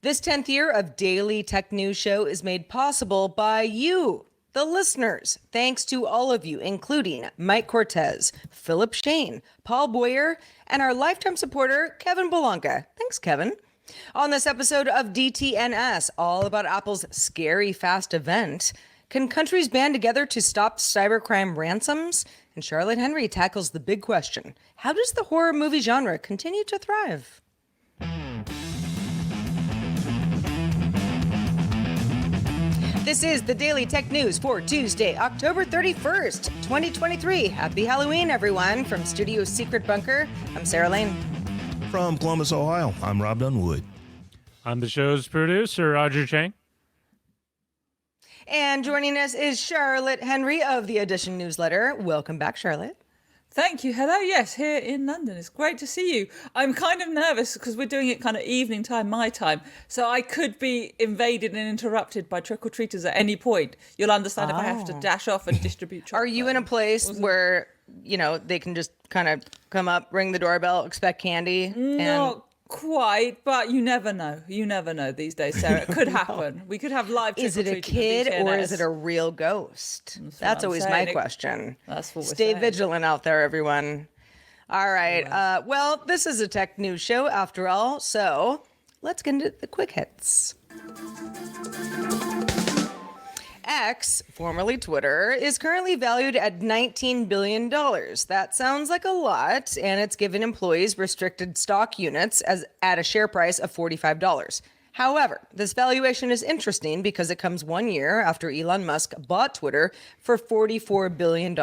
This 10th year of Daily Tech News Show is made possible by you, the listeners. Thanks to all of you, including Mike Cortez, Philip Shane, Paul Boyer, and our lifetime supporter, Kevin Belanca. Thanks, Kevin. On this episode of DTNS, all about Apple's Scary Fast event, can countries band together to stop cybercrime ransoms? And Charlotte Henry tackles the big question: how does the horror movie genre continue to thrive? This is the Daily Tech News for Tuesday, October 31st, 2023. Happy Halloween, everyone. From Studio Secret Bunker, I'm Sarah Lane. From Columbus, Ohio, I'm Robb Dunewood. I'm the show's producer, Roger Chang. And joining us is Charlotte Henry of the Edition newsletter. Welcome back, Charlotte. Thank you. Hello. Yes, here in London. It's great to see you. I'm kind of nervous because we're doing it kind of evening time, my time. So I could be invaded and interrupted by trick-or-treaters at any point. You'll understand if I have to dash off and distribute chocolate. Are you in a place where, you know, they can just kind of come up, ring the doorbell, expect candy? Not quite, but you never know. You never know these days, Sarah. It could happen. We could have live trick-or-treating. Is it a kid or is it a real ghost? That's always my question. That's what we're Stay saying. vigilant out there, everyone. All right. Well, this is a tech news show after all, so let's get into the quick hits. X, formerly Twitter, is currently valued at $19 billion. That sounds like a lot, and it's given employees restricted stock units at a share price of $45. However, this valuation is interesting because it comes 1 year after Elon Musk bought Twitter for $44 billion,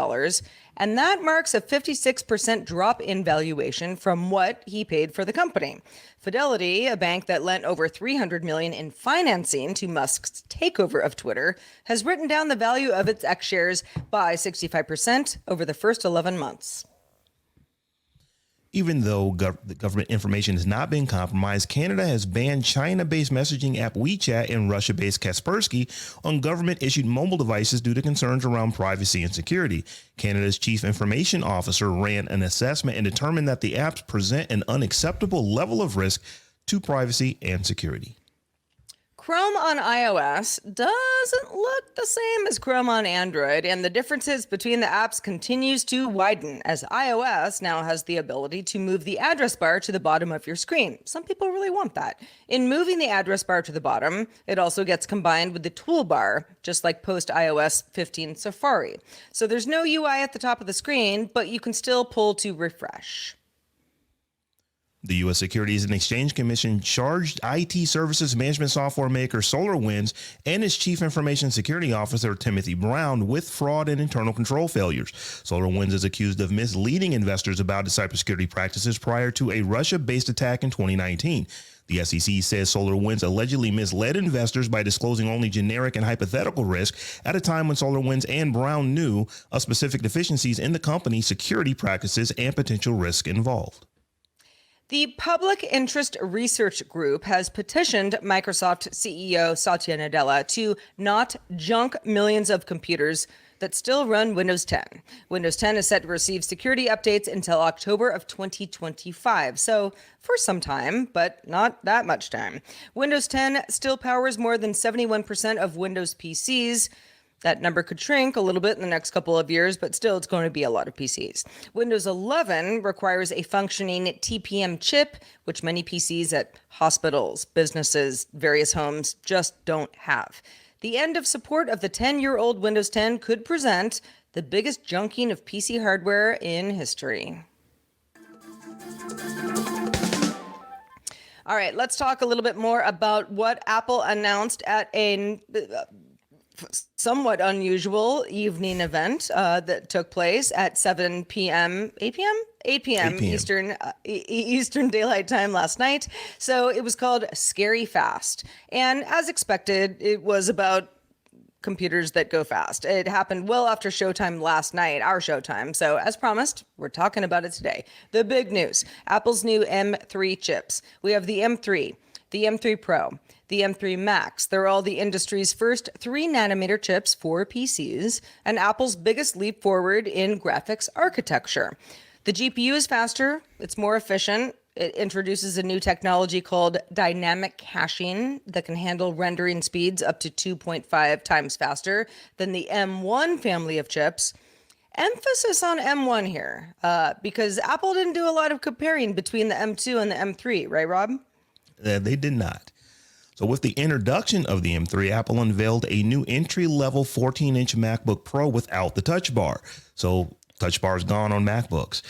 and that marks a 56% drop in valuation from what he paid for the company. Fidelity, a bank that lent over $300 million in financing to Musk's takeover of Twitter, has written down the value of its X shares by 65% over the first 11 months. Even though the government information has not been compromised, Canada has banned China-based messaging app WeChat and Russia-based Kaspersky on government-issued mobile devices due to concerns around privacy and security. Canada's chief information officer ran an assessment and determined that the apps present an unacceptable level of risk to privacy and security. Chrome on iOS doesn't look the same as Chrome on Android, and the differences between the apps continues to widen as iOS now has the ability to move the address bar to the bottom of your screen. Some people really want that. In moving the address bar to the bottom, it also gets combined with the toolbar, just like post iOS 15 Safari. So there's no UI at the top of the screen, but you can still pull to refresh. The U.S. Securities and Exchange Commission charged IT services management software maker SolarWinds and its chief information security officer, Timothy Brown, with fraud and internal control failures. SolarWinds is accused of misleading investors about its cybersecurity practices prior to a Russia-based attack in 2019. The SEC says SolarWinds allegedly misled investors by disclosing only generic and hypothetical risk at a time when SolarWinds and Brown knew of specific deficiencies in the company's security practices and potential risk involved. The Public Interest Research Group has petitioned Microsoft CEO Satya Nadella to not junk millions of computers that still run Windows 10. Windows 10 is set to receive security updates until October of 2025, so for some time, but not that much time. Windows 10 still powers more than 71% of Windows PCs. That number could shrink a little bit in the next couple of years, but still it's going to be a lot of PCs. Windows 11 requires a functioning TPM chip, which many PCs at hospitals, businesses, various homes just don't have. The end of support of the 10-year-old Windows 10 could present the biggest junking of PC hardware in history. All right, let's talk a little bit more about what Apple announced at a somewhat unusual evening event that took place at 7 p.m., 8 p.m. 8 p.m. Eastern Daylight Time last night. So it was called Scary Fast. And as expected, it was about computers that go fast. It happened well after showtime last night, our showtime. So as promised, we're talking about it today. The big news, Apple's new M3 chips. We have the M3, the M3 Pro, the M3 Max. They're all the industry's first 3-nanometer chips for PCs and Apple's biggest leap forward in graphics architecture. The GPU is faster, it's more efficient, It introduces a new technology called dynamic caching that can handle rendering speeds up to 2.5 times faster than the M1 family of chips. Emphasis on M1 here, because Apple didn't do a lot of comparing between the M2 and the M3, right, Rob? They did not. So with the introduction of the M3, Apple unveiled a new entry-level 14-inch MacBook Pro without the Touch Bar. So Touch Bar is gone on MacBooks.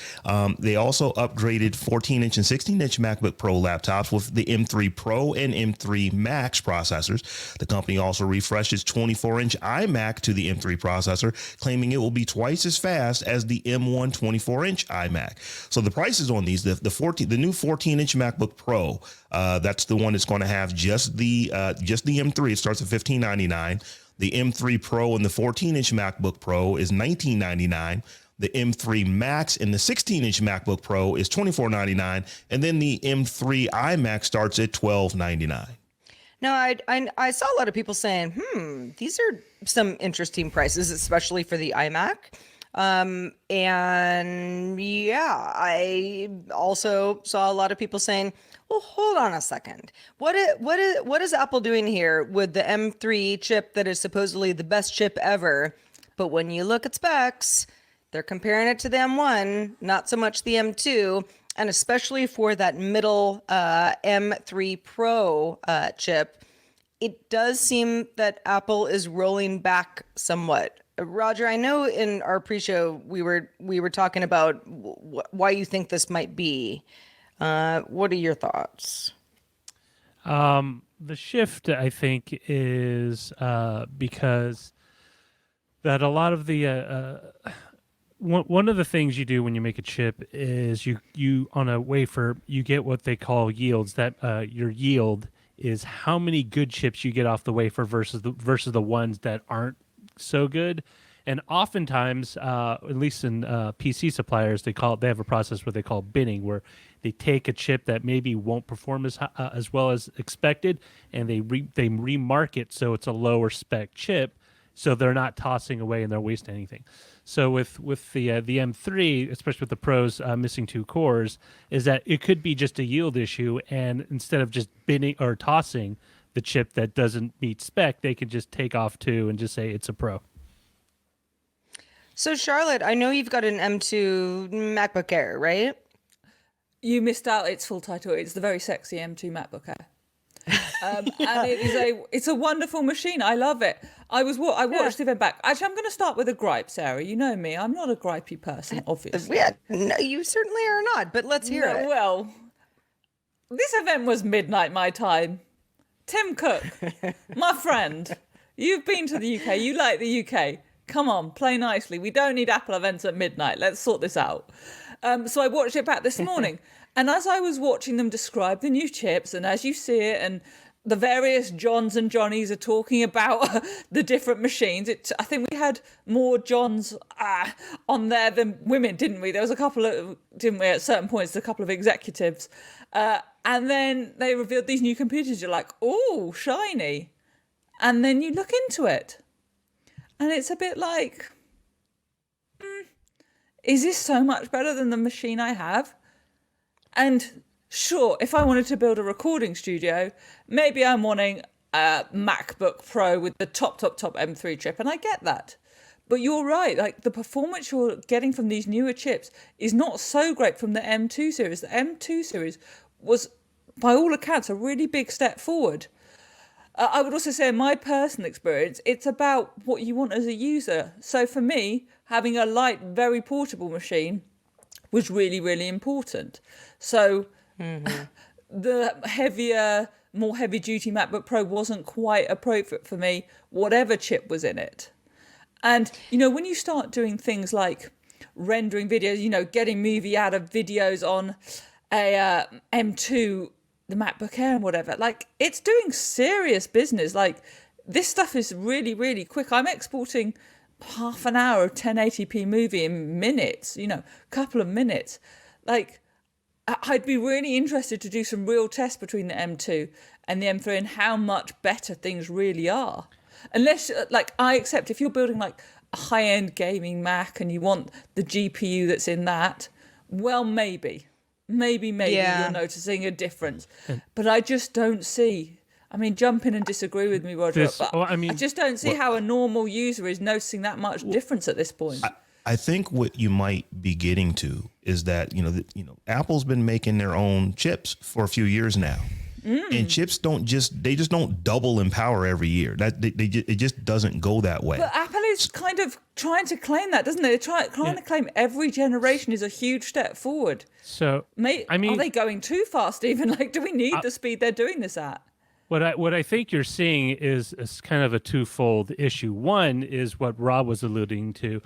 They also upgraded 14-inch and 16-inch MacBook Pro laptops with the M3 Pro and M3 Max processors. The company also refreshed its 24-inch iMac to the M3 processor, claiming it will be twice as fast as the M1 24-inch iMac. So the prices on these, the new 14-inch MacBook Pro, that's the one that's going to have just the M3. It starts at $1,599. The M3 Pro and the 14-inch MacBook Pro is $1999. The M3 Max and the 16-inch MacBook Pro is $24.99, and then the M3 iMac starts at $12.99. Now, I saw a lot of people saying, these are some interesting prices, especially for the iMac. And yeah, I also saw a lot of people saying, well, hold on a second. What is Apple doing here with the M3 chip that is supposedly the best chip ever? But when you look at specs, they're comparing it to the M1, not so much the M2, and especially for that middle M3 Pro chip, it does seem that Apple is rolling back somewhat. Roger, I know in our pre-show we were talking about why you think this might be. What are your thoughts? The shift, I think, is because that a lot of the one of the things you do when you make a chip is you on a wafer you get what they call yields. That your yield is how many good chips you get off the wafer versus the ones that aren't so good. And oftentimes, at least in PC suppliers, they have a process what they call binning, where they take a chip that maybe won't perform as well as expected, and they remark it so it's a lower spec chip, so they're not tossing away and they're wasting anything. So with the M3, especially with the Pros missing 2 cores, is that it could be just a yield issue, and instead of just binning or tossing the chip that doesn't meet spec, they could just take off 2 and just say it's a Pro. So Charlotte, I know you've got an M2 MacBook Air, right? You missed out its full title. It's the very sexy M2 MacBook Air. And it's a wonderful machine. I love it. I watched the event back. Actually, I'm going to start with a gripe, Sarah. You know me. I'm not a gripey person, obviously. Yeah, no, you certainly are not, but let's hear it. Well, this event was midnight my time. Tim Cook, my friend, you've been to the UK. You like the UK. Come on, play nicely. We don't need Apple events at midnight. Let's sort this out. So I watched it back this morning. And as I was watching them describe the new chips, and as you see it, and the various Johns and Johnnies are talking about the different machines, I think we had more Johns on there than women, didn't we? There was a couple of, didn't we, at certain points, a couple of executives. And then they revealed these new computers. You're like, oh, shiny. And then you look into it. And it's a bit like, is this so much better than the machine I have? And sure, if I wanted to build a recording studio, maybe I'm wanting a MacBook Pro with the top M3 chip, and I get that. But you're right, like the performance you're getting from these newer chips is not so great from the M2 series. The M2 series was, by all accounts, a really big step forward. I would also say in my personal experience, it's about what you want as a user. So for me, having a light, very portable machine was really, really important. So the heavier, more heavy-duty MacBook Pro wasn't quite appropriate for me, whatever chip was in it. And, you know, when you start doing things like rendering videos, you know, getting movie out of videos on a M2, the MacBook Air and whatever, like, it's doing serious business. Like, this stuff is really, really quick. I'm exporting half an hour of 1080p movie in minutes, you know, a couple of minutes. Like, I'd be really interested to do some real tests between the M2 and the M3 and how much better things really are. Unless, like, I accept if you're building like a high-end gaming Mac and you want the GPU that's in that, well, maybe. maybe Yeah. you're noticing a difference. But I just don't see. I mean, jump in and disagree with me, Roger. But I just don't see how a normal user is noticing that much difference at this point. I think what you might be getting to is that Apple's been making their own chips for a few years now, and chips don't just double in power every year. It just doesn't go that way. But Apple is kind of trying to claim that, doesn't it? They're trying to claim every generation is a huge step forward. So are they going too fast? Even do we need the speed they're doing this at? What I think you're seeing is kind of a twofold issue. One is what Rob was alluding to.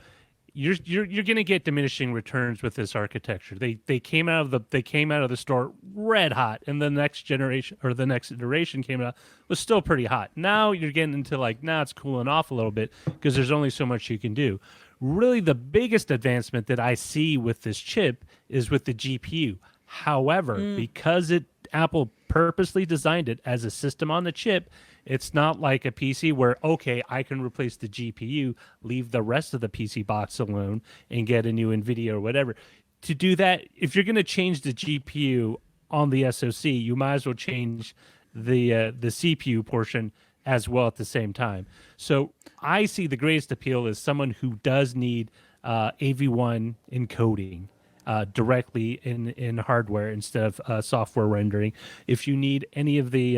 You're going to get diminishing returns with this architecture. They came out of the store red hot, and the next generation or the next iteration came out was still pretty hot. Now you're getting into now it's cooling off a little bit because there's only so much you can do. Really, the biggest advancement that I see with this chip is with the GPU. However, because Apple purposely designed it as a system on the chip, it's not like a PC where, okay, I can replace the GPU, leave the rest of the PC box alone, and get a new NVIDIA or whatever. To do that, if you're going to change the GPU on the SoC, you might as well change the CPU portion as well at the same time. So I see the greatest appeal as someone who does need AV1 encoding directly in hardware instead of software rendering. If you need any of the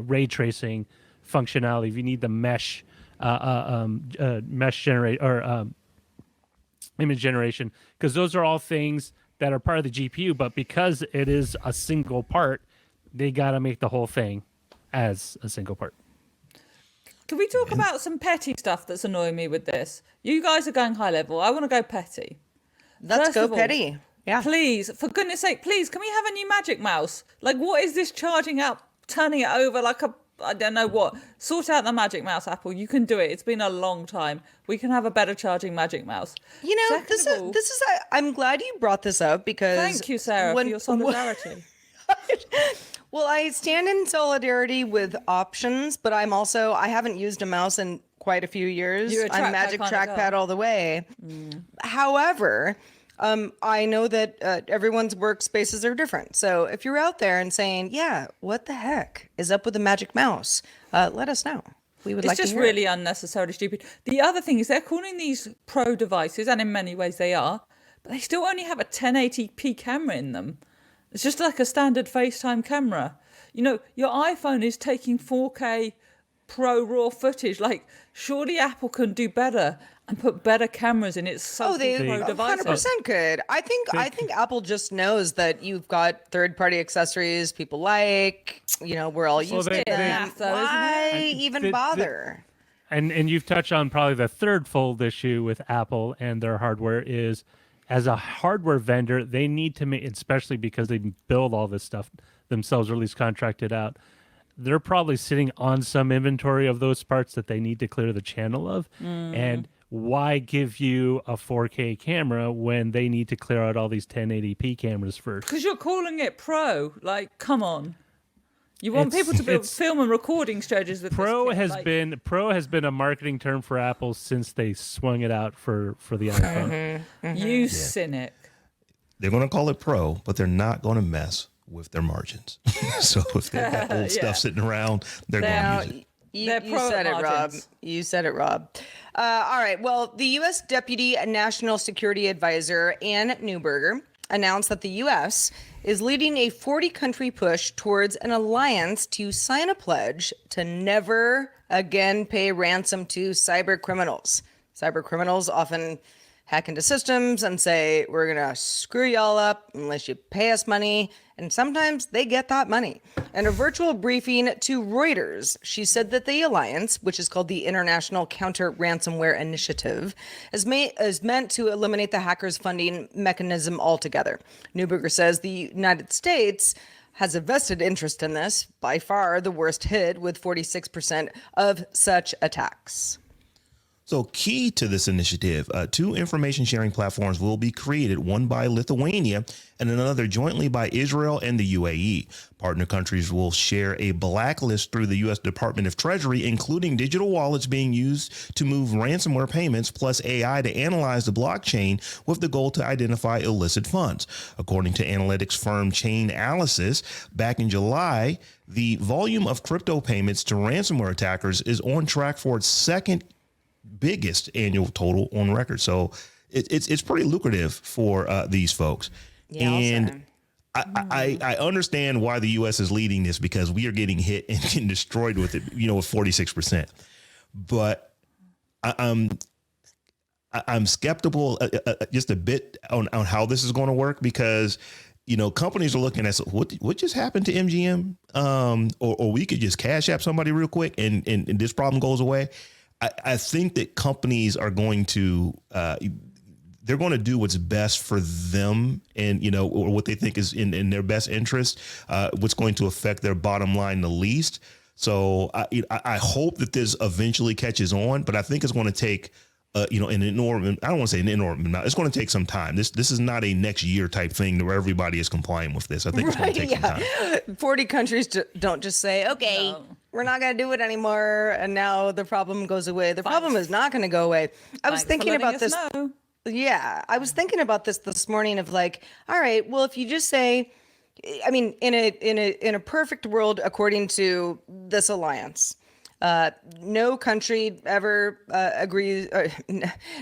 ray tracing functionality, if you need the mesh generate or image generation, because those are all things that are part of the GPU, but because it is a single part, they got to make the whole thing as a single part. Can we talk about some petty stuff that's annoying me with this? You guys are going high level. I want to go petty. Let's First go of all, petty. Yeah. Please, for goodness sake, please, can we have a new Magic Mouse? What is this charging up, turning it over I don't know what. Sort out the Magic Mouse, Apple. You can do it. It's been a long time. We can have a better charging Magic Mouse. This is I'm glad you brought this up because Thank you, Sarah, for your solidarity. Well, I stand in solidarity with options, but I haven't used a mouse in quite a few years. You're a I'm Magic Trackpad all the way. However, I know that everyone's workspaces are different. So if you're out there and saying, yeah, what the heck is up with the Magic Mouse? Let us know. We would like to hear. It's just really unnecessarily stupid. The other thing is they're calling these pro devices, and in many ways they are, but they still only have a 1080p camera in them. It's just like a standard FaceTime camera. Your iPhone is taking 4K Pro RAW footage. Surely Apple can do better and put better cameras in its Pro devices. 100% could. I think Apple just knows that you've got third-party accessories people like. We're all used to them. Why even bother? And you've touched on probably the third fold issue with Apple and their hardware is, as a hardware vendor, they need to make, especially because they build all this stuff themselves, or at least contract it out, they're probably sitting on some inventory of those parts that they need to clear the channel of. And why give you a 4K camera when they need to clear out all these 1080p cameras first? Because you're calling it pro. Come on. You want people to build film and recording strategies with Pro this kit. Pro has been a marketing term for Apple since they swung it out for the iPhone. You cynic. They're going to call it Pro, but they're not going to mess with their margins. So if they've got old stuff sitting around, they're going to use it. You said it, Rob. You said it, Rob. All right. Well, the U.S. Deputy National Security Advisor, Ann Neuberger, announced that the U.S. is leading a 40-country push towards an alliance to sign a pledge to never again pay ransom to cyber criminals. Cyber criminals often hack into systems and say, we're going to screw y'all up unless you pay us money. And sometimes they get that money. In a virtual briefing to Reuters, she said that the alliance, which is called the International Counter-Ransomware Initiative, is meant to eliminate the hackers' funding mechanism altogether. Neuberger says the United States has a vested interest in this, by far the worst hit, with 46% of such attacks. So key to this initiative, two information sharing platforms will be created, one by Lithuania and another jointly by Israel and the UAE. Partner countries will share a blacklist through the U.S. Department of Treasury, including digital wallets being used to move ransomware payments, plus AI to analyze the blockchain with the goal to identify illicit funds. According to analytics firm Chainalysis, back in July, the volume of crypto payments to ransomware attackers is on track for its second biggest annual total on record. So it's pretty lucrative for these folks. Yeah, and I understand why the U.S. is leading this, because we are getting hit and getting destroyed with it, with 46%. But I'm skeptical just a bit on how this is going to work, because companies are looking at what just happened to MGM, or we could just cash app somebody real quick and this problem goes away. I think that companies are going to they're going to do what's best for them, and or what they think is in their best interest, what's going to affect their bottom line the least. So I hope that this eventually catches on, but I think it's going to take an enormous, I don't want to say an enormous amount. It's going to take some time. This is not a next year type thing where everybody is complying with this. I think it's going to take some time. 40 countries don't just say, okay, we're not going to do it anymore, and now the problem goes away. The problem is not going to go away. I was thinking about this. Yeah, I was thinking about this morning of like, all right, well, if you just say, I mean, in a perfect world, according to this alliance, no country ever agrees,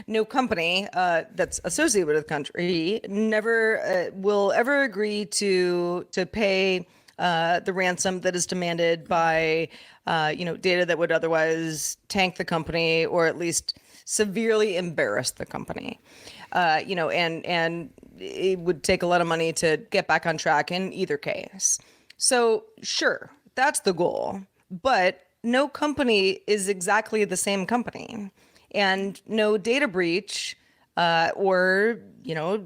no company that's associated with the country never will ever agree to pay the ransom that is demanded by data that would otherwise tank the company, or at least severely embarrass the company. And it would take a lot of money to get back on track in either case. So sure, that's the goal, but no company is exactly the same company, and no data breach or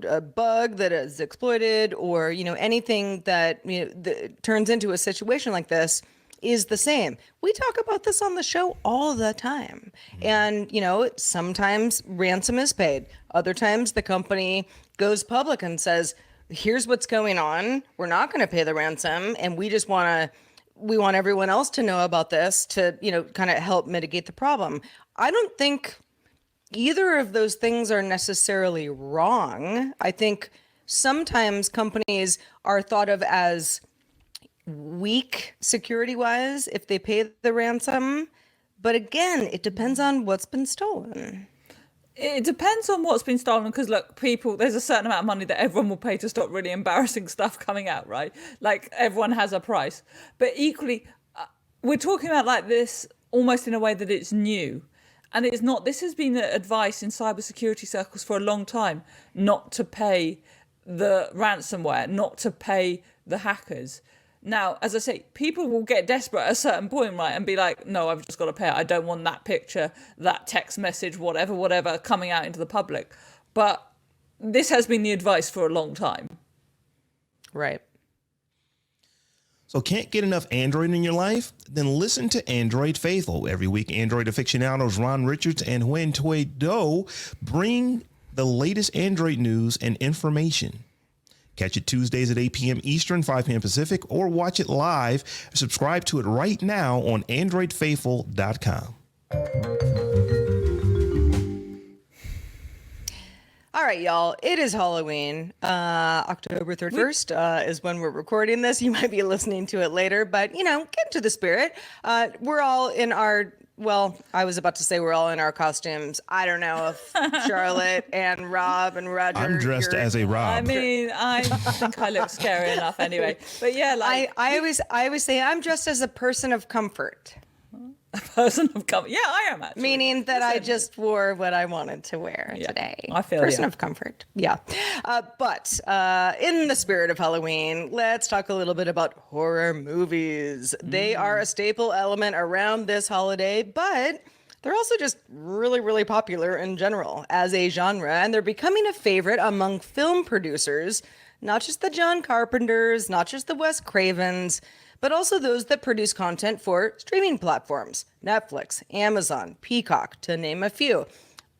a bug that is exploited, or anything that that turns into a situation like this is the same. We talk about this on the show all the time. And, sometimes ransom is paid. Other times the company goes public and says, here's what's going on. We're not going to pay the ransom, and we want everyone else to know about this to, kind of help mitigate the problem. I don't think either of those things are necessarily wrong. I think sometimes companies are thought of as weak security-wise if they pay the ransom. But again, it depends on what's been stolen. It depends on what's been stolen, because look, there's a certain amount of money that everyone will pay to stop really embarrassing stuff coming out, right? Like, everyone has a price. But equally, we're talking about like this almost in a way that it's new. And it's not. This has been the advice in cybersecurity circles for a long time, not to pay the ransomware, not to pay the hackers. Now, as I say, people will get desperate at a certain point, right, and be like, no, I've just got to pay it. I don't want that picture, that text message, whatever, coming out into the public. But this has been the advice for a long time. Right. So can't get enough Android in your life? Then listen to Android Faithful. Every week, Android aficionados Ron Richards and Huen Tui Do bring the latest Android news and information. Catch it Tuesdays at 8 p.m. Eastern, 5 p.m. Pacific, or watch it live. Subscribe to it right now on AndroidFaithful.com. All right, y'all. It is Halloween. October 31st is when we're recording this. You might be listening to it later, but, get into the spirit. We're all in our... Well, I was about to say we're all in our costumes. I don't know if Charlotte and Rob and Roger. I'm dressed as a Rob. I mean, I think I look scary enough anyway. But yeah, like I always say I'm dressed as a person of comfort. A person of comfort. Yeah, I am actually. Meaning that I just wore what I wanted to wear today. I feel person of comfort. Yeah. But in the spirit of Halloween, let's talk a little bit about horror movies. They are a staple element around this holiday, but they're also just really, really popular in general as a genre, and they're becoming a favorite among film producers, not just the John Carpenters, not just the Wes Cravens, but also those that produce content for streaming platforms, Netflix, Amazon, Peacock, to name a few.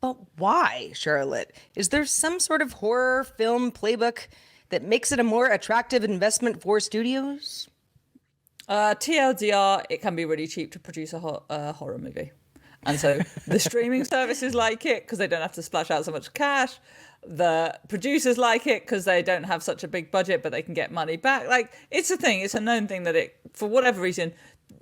But why, Charlotte? Is there some sort of horror film playbook that makes it a more attractive investment for studios? TLDR, it can be really cheap to produce a horror movie. And so the streaming services like it because they don't have to splash out so much cash. The producers like it because they don't have such a big budget, but they can get money back. Like, it's a thing. It's a known thing that for whatever reason,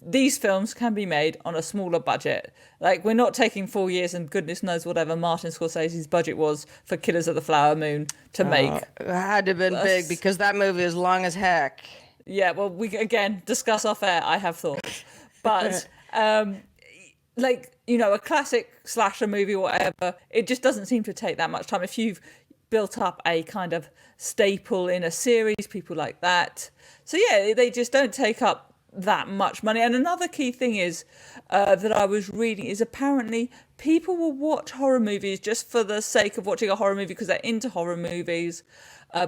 these films can be made on a smaller budget. Like, we're not taking 4 years and goodness knows whatever Martin Scorsese's budget was for Killers of the Flower Moon to make. It had to have been big because that movie is long as heck. Yeah, well, we again discuss off air. I have thoughts, but like, you know, a classic slasher movie or whatever, it just doesn't seem to take that much time. If you've built up a kind of staple in a series, people like that. So yeah, they just don't take up that much money. And another key thing is that I was reading is apparently people will watch horror movies just for the sake of watching a horror movie because they're into horror movies,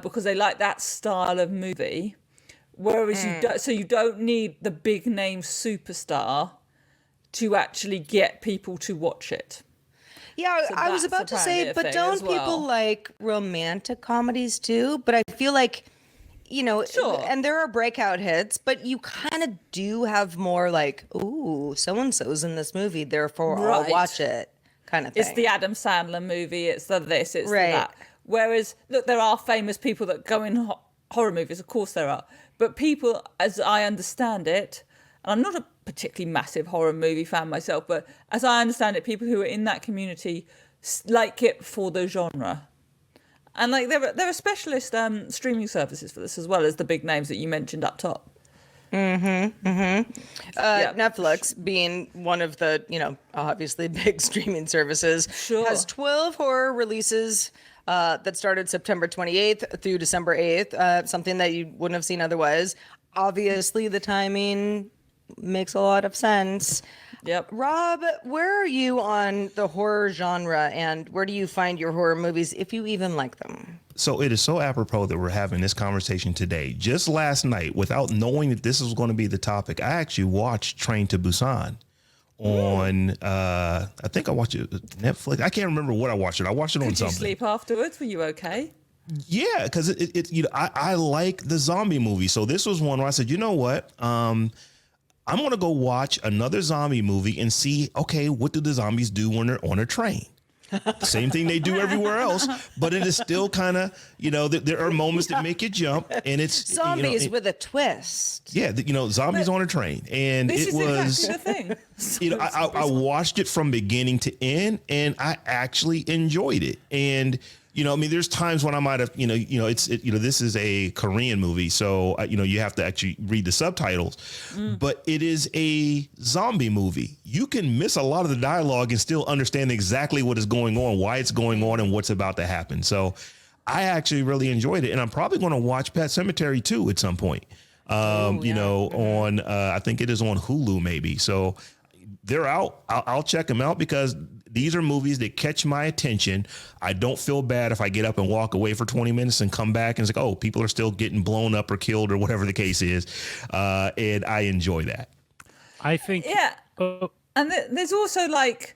because they like that style of movie. Whereas you don't need the big name superstar to actually get people to watch it. Yeah, So I was that's about to say, apparently a but thing don't as well. people like romantic comedies too? But I feel like, you know, Sure. and there are breakout hits, but you kind of do have more like, ooh, so-and-so's in this movie, therefore I'll Right. watch it kind of thing. It's the Adam Sandler movie, it's the this, it's Right. the that. Whereas, look, there are famous people that go in horror movies, of course there are. But people, as I understand it, and I'm not a particularly massive horror movie fan myself, but as I understand it, people who are in that community like it for the genre. And like there are specialist streaming services for this as well as the big names that you mentioned up top. Netflix being one of the, you know, obviously big streaming services, Sure. has 12 horror releases that started September 28th through December 8th, something that you wouldn't have seen otherwise. Obviously, the timing makes a lot of sense. Yep. Rob, where are you on the horror genre, and where do you find your horror movies, if you even like them? So it is so apropos that we're having this conversation today. Just last night, without knowing that this was going to be the topic, I actually watched Train to Busan on, I think I watched it Netflix. I can't remember what I watched it. I watched it on Did you something. sleep afterwards? Were you okay? Yeah, because it you know, I like the zombie movie. So this was one where I said, you know what? I'm going to go watch another zombie movie and see, okay, what do the zombies do when they're on a train? Same thing they do everywhere else, but it is still kind of, you know, there are moments that make you jump, and it's Zombies you know, with a twist. yeah, you know, zombies on a train, and This it is was, exactly the thing. you know, I watched it from beginning to end, and I actually enjoyed it. And you know, I mean, there's times when I might have, you know, this is a Korean movie, so you know, you have to actually read the subtitles. But it is a zombie movie. You can miss a lot of the dialogue and still understand exactly what is going on, why it's going on, and what's about to happen. So I actually really enjoyed it, and I'm probably going to watch Pet Sematary 2 at some point. You know, on I think it is on Hulu maybe. So they're out. I'll check them out because these are movies that catch my attention. I don't feel bad if I get up and walk away for 20 minutes and come back and it's like, oh, people are still getting blown up or killed or whatever the case is. And I enjoy that. I think. Yeah. Oh, And there's also like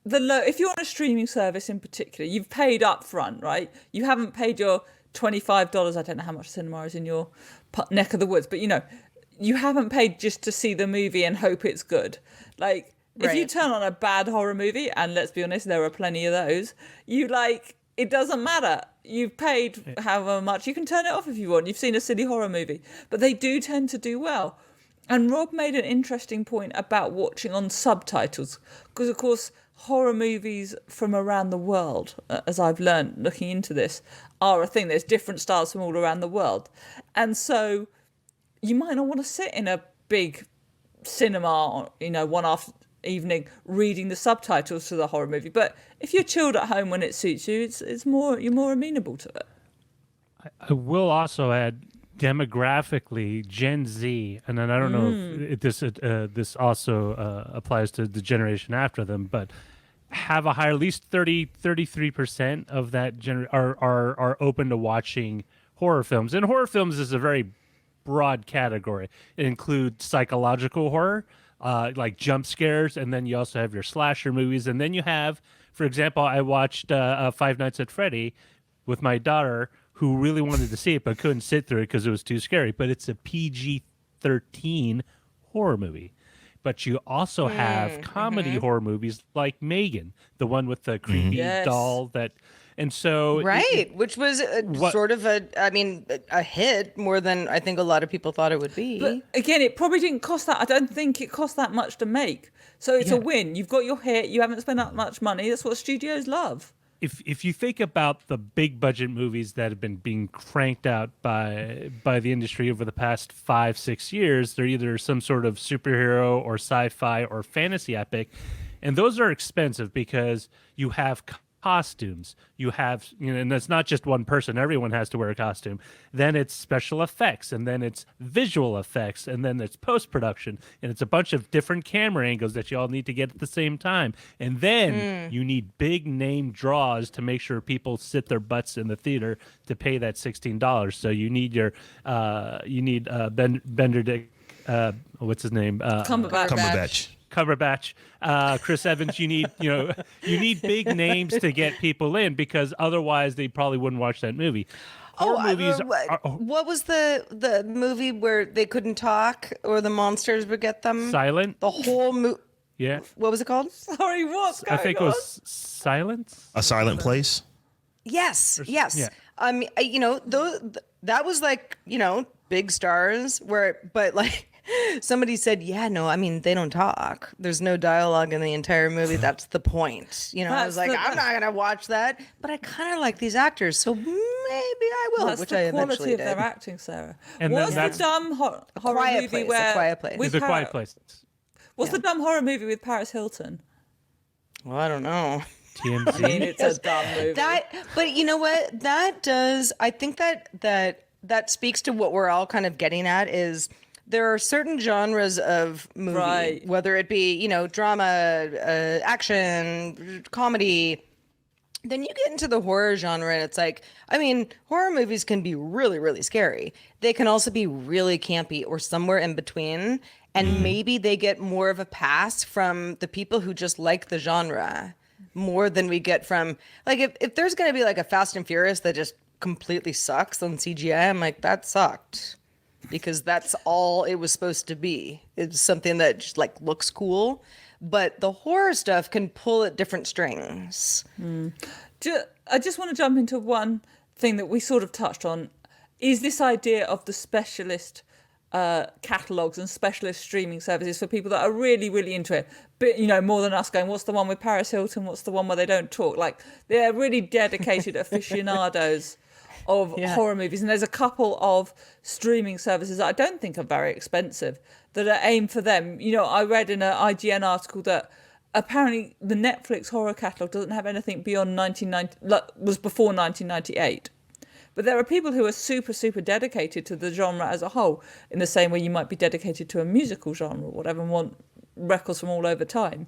if you're on a streaming service in particular, you've paid up front, right? You haven't paid your $25. I don't know how much cinema is in your neck of the woods, but you know, you haven't paid just to see the movie and hope it's good. Like, if you Right. turn on a bad horror movie, and let's be honest, there are plenty of those, it doesn't matter. You've paid however much. You can turn it off if you want. You've seen a silly horror movie. But they do tend to do well. And Rob made an interesting point about watching on subtitles. Because, of course, horror movies from around the world, as I've learned looking into this, are a thing. There's different styles from all around the world. And so you might not want to sit in a big cinema, you know, one after evening reading the subtitles to the horror movie, but if you're chilled at home when it suits you, you're more amenable to it. I will also add demographically Gen Z, and then I don't know if this also applies to the generation after them, but have a higher, at least 33% of that are open to watching horror films. And horror films is a very broad category. It includes psychological horror, like jump scares, and then you also have your slasher movies, and then you have, for example, I watched Five Nights at Freddy with my daughter, who really wanted to see it but couldn't sit through it because it was too scary. But it's a PG-13 horror movie. But you also have comedy horror movies like Megan, the one with the creepy doll that, and so right, which was sort of a hit more than I think a lot of people thought it would be. But again, it probably didn't cost that. I don't think it cost that much to make. So it's a win. You've got your hit. You haven't spent that much money. That's what studios love. If you think about the big budget movies that have been being cranked out by the industry over the past 5-6 years, they're either some sort of superhero or sci-fi or fantasy epic, and those are expensive because you have costumes, you have, and that's not just one person, everyone has to wear a costume. Then it's special effects, and then it's visual effects, and then it's post-production, and it's a bunch of different camera angles that you all need to get at the same time. And then you need big name draws to make sure people sit their butts in the theater to pay that $16. So you need your Benedict, what's his name? Cumberbatch, Chris Evans. You need big names to get people in, because otherwise they probably wouldn't watch that movie. What was the movie where they couldn't talk or the monsters would get them? Silent. The whole movie. Yeah. What was it called? Sorry, what's going on? I think it was Silence. A Silent Place. Yes. Yeah. That was like, big stars but like somebody said, they don't talk. There's no dialogue in the entire movie. That's the point. I was like, I'm not going to watch that, but I kind of like these actors, so maybe I will, That's which the I quality eventually of did. their acting, Sarah. And What's then the dumb horror Quiet movie Place, A Quiet Place. with The Quiet Place. What's the dumb horror movie with Paris Hilton? Well, I don't know. TMZ. I mean, it's a dumb movie. But you know what? That does. I think that speaks to what we're all kind of getting at is there are certain genres of movie, Right. whether it be drama, action, comedy. Then you get into the horror genre, and it's like, horror movies can be really, really scary. They can also be really campy or somewhere in between. And maybe they get more of a pass from the people who just like the genre more than we get from, like, if there's going to be like a Fast and Furious that just completely sucks on CGI, I'm like, that sucked. Because that's all it was supposed to be. It's something that just like looks cool. But the horror stuff can pull at different strings. I just want to jump into one thing that we sort of touched on, is this idea of the specialist catalogs and specialist streaming services for people that are really, really into it. But, more than us going, what's the one with Paris Hilton? What's the one where they don't talk? Like, they're really dedicated aficionados of horror movies. And there's a couple of streaming services that I don't think are very expensive that are aimed for them. I read in an IGN article that apparently the Netflix horror catalogue doesn't have anything beyond was before 1998. But there are people who are super, super dedicated to the genre as a whole, in the same way you might be dedicated to a musical genre or whatever and want records from all over time.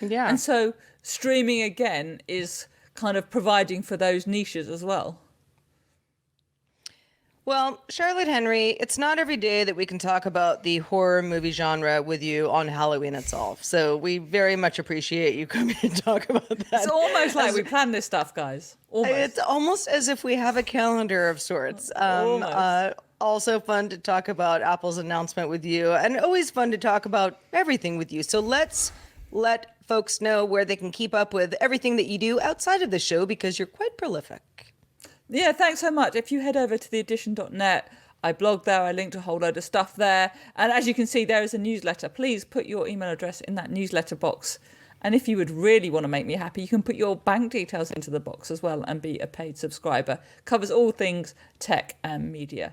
Yeah. And so streaming, again, is kind of providing for those niches as well. Well, Charlotte Henry, it's not every day that we can talk about the horror movie genre with you on Halloween itself. So we very much appreciate you coming to talk about that. It's almost like we planned this stuff, guys. Almost. It's almost as if we have a calendar of sorts. Also fun to talk about Apple's announcement with you, and always fun to talk about everything with you. So let's let folks know where they can keep up with everything that you do outside of the show, because you're quite prolific. Yeah, thanks so much. If you head over to theedition.net, I blog there, I link to a whole load of stuff there. And as you can see, there is a newsletter. Please put your email address in that newsletter box. And if you would really want to make me happy, you can put your bank details into the box as well and be a paid subscriber. Covers all things tech and media.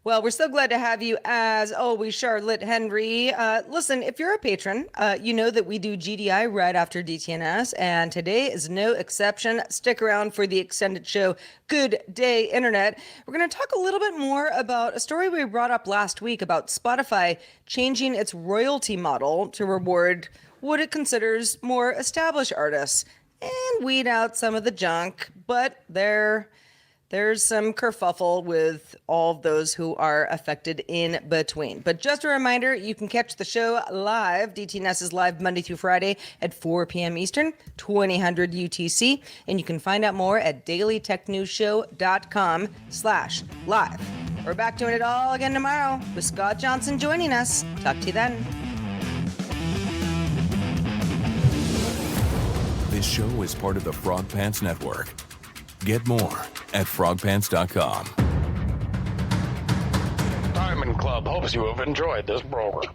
Well, we're so glad to have you, as always, Charlotte Henry. Listen, if you're a patron, you know that we do GDI right after DTNS, and today is no exception. Stick around for the extended show, Good Day Internet. We're going to talk a little bit more about a story we brought up last week about Spotify changing its royalty model to reward what it considers more established artists and weed out some of the junk, but they're there's some kerfuffle with all of those who are affected in between. But just a reminder, you can catch the show live. DTNS is live Monday through Friday at 4 p.m. Eastern, 2000 UTC. And you can find out more at dailytechnewsshow.com/live. We're back doing it all again tomorrow with Scott Johnson joining us. Talk to you then. This show is part of the Frog Pants Network. Get more at frogpants.com. Diamond Club hopes you have enjoyed this program.